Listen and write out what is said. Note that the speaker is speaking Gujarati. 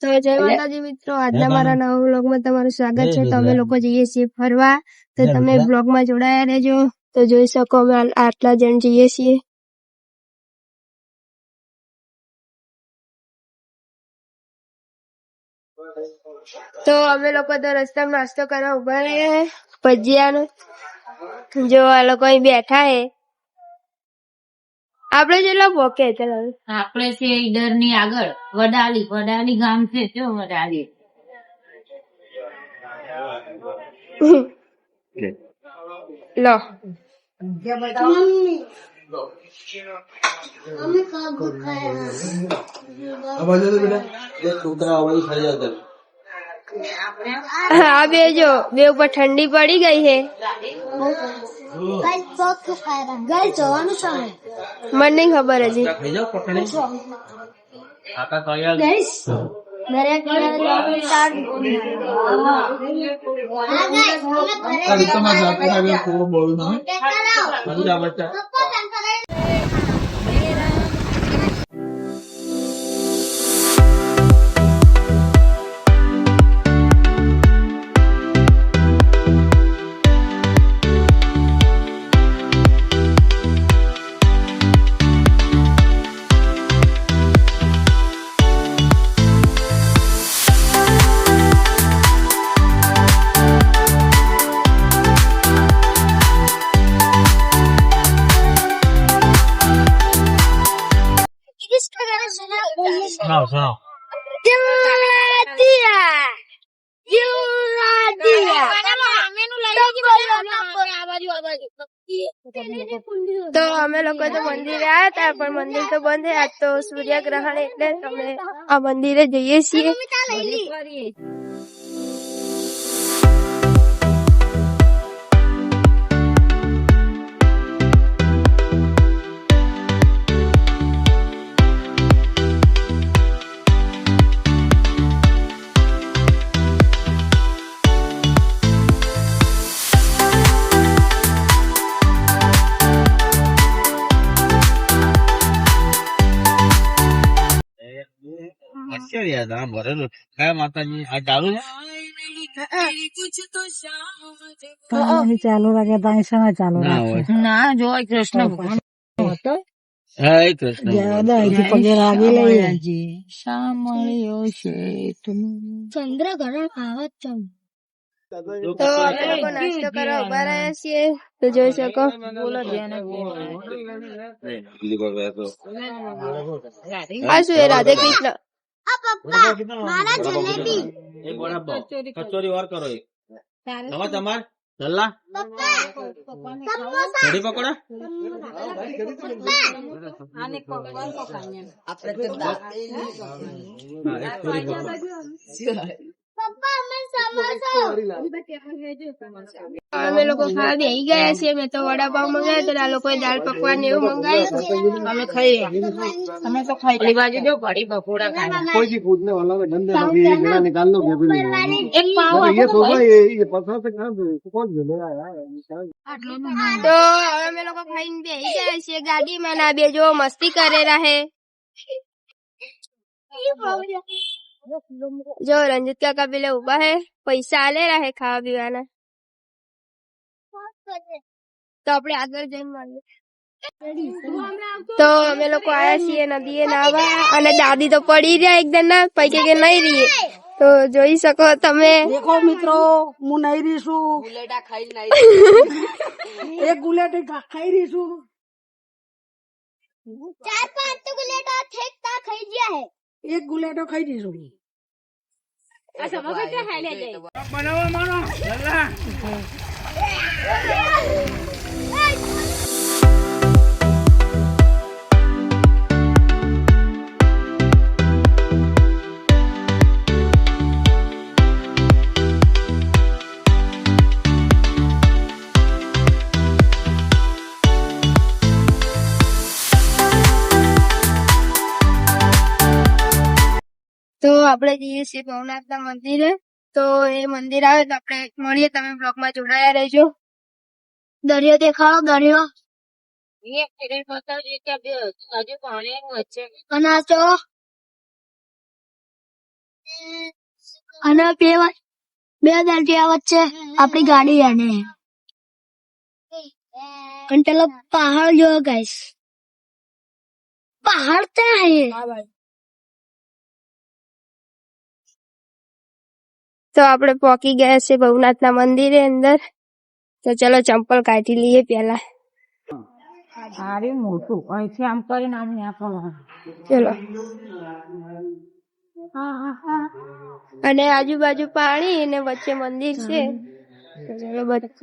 તો જય માતાજી મિત્રો, આજના મારા નવા વ્લોગમાં તમારું સ્વાગત છે। તો અમે લોકો જઈએ છીએ ફરવા, તો તમે બ્લોગમાં જોડાયા રહેજો। તો જોઈ શકો અમે આટલા જણ જઈએ છીએ। તો અમે લોકો તો રસ્તામાં નાસ્તો કરવા ઉભા રહ્યા હે ભજીયાનો। જો આ લોકો અહીં બેઠા હે। આપણે જેટલા ભોકે ચલો આપણે છે ઈડર ની આગળ વડાલી ગામ છે। જો વડાલી લો હા બે જો બે ઉપર ઠંડી પડી ગઈ છે। મને નહીં ખબર હજી। તો અમે લોકો તો મંદિરે આવ્યા હતા, પણ મંદિર તો બંધ है। आज तो सूर्यग्रहण એટલે અમે આ મંદિરે જઈએ છીએ। ભરેલું કયા માતાજી આ ચાલુ છે ચાલુ રાખે ચાલુ ના જો કૃષ્ણ ભગવાન હતો। હા એ કૃષ્ણ પગે લાગી લઈએ સાંભળ્યો છે ચંદ્ર ગ્રહણ આવત છે। તો અમે લોકો નાસ્તો કરવા ઉભા રહ્યા છીએ। તો જોઈ શકો આ શું એ રાધે કૃષ્ણ કચોરી વાર કરો તમાર ચલ્લા કઢી પકોડા અમે લોકો ખાવા બેસી ગયા છીએ। મેં તો વડાપાવ મંગાવ્યો તો આ લોકોએ દાળ પકવાન ને એવું મંગાવ્યું। અમે ખાઈએ અમે તો ખાઈ બાજુ જો કઢી પકોડા ખાય कोई भी पूछने वाला है धंधे में भी एक जना निकाल लो એક પાવ ये सोचा ये पता से कहाँ से कौन झेलेगा यार। તો અમે લોકો ખાઈને બેસી ગયા છીએ ગાડીમાં। ના બે જો મસ્તી કરે રહે। જો રંજીત કાકા પેલે ઉભા હે, પૈસા આલે રહે ખાવા પીવાના। તો આપણે આગળ જઈને મળીએ। તો અમે લોકો આયા છીએ નદીએ નાવા, અને દાદી તો પડી રહ્યા એકદમ ના પૈકે કે નહીં રહીએ। તો જોઈ શકો તમે। દેખો મિત્રો હું નહીં રહી છું એક ગુલેટ ખાઈ રહી છું 4-5 તો ગુલેટો ઠેકતા ખાઈ ગયા હે। એક ગુલેટો ખાઈ રહી છું। આ સમોસા ક્યાં ખાઈ લે બનાવવા મારો ચલ્લા તો આપણે જઈએ છીએ ભવનાથના મંદિરે। તો એ મંદિર આવે તો આપણે મળીએ। તમે બ્લોગમાં જોડાયા રહેજો। દરિયો દેખાડો દરિયો। એક ફેરી બતાવજે કે હજુ પાણી વચ્ચે અને આ તો અને બે દરજીયા વચ્ચે આપણી ગાડી અને પેલો પહાડ જો ગાઈસ પહાડ ત્યાં હે તો આપણે પહોંચી ગયા છે ભવનાથના મંદિરે અંદર તો ચલો ચંપલ કાઢી લઈએ પેલા અરે મોટું અહીંથી આમ કરીને આમ ત્યાં કરવાનું. ચલો અને આજુબાજુ પાણી અને વચ્ચે મંદિર છે તો ચલો બધા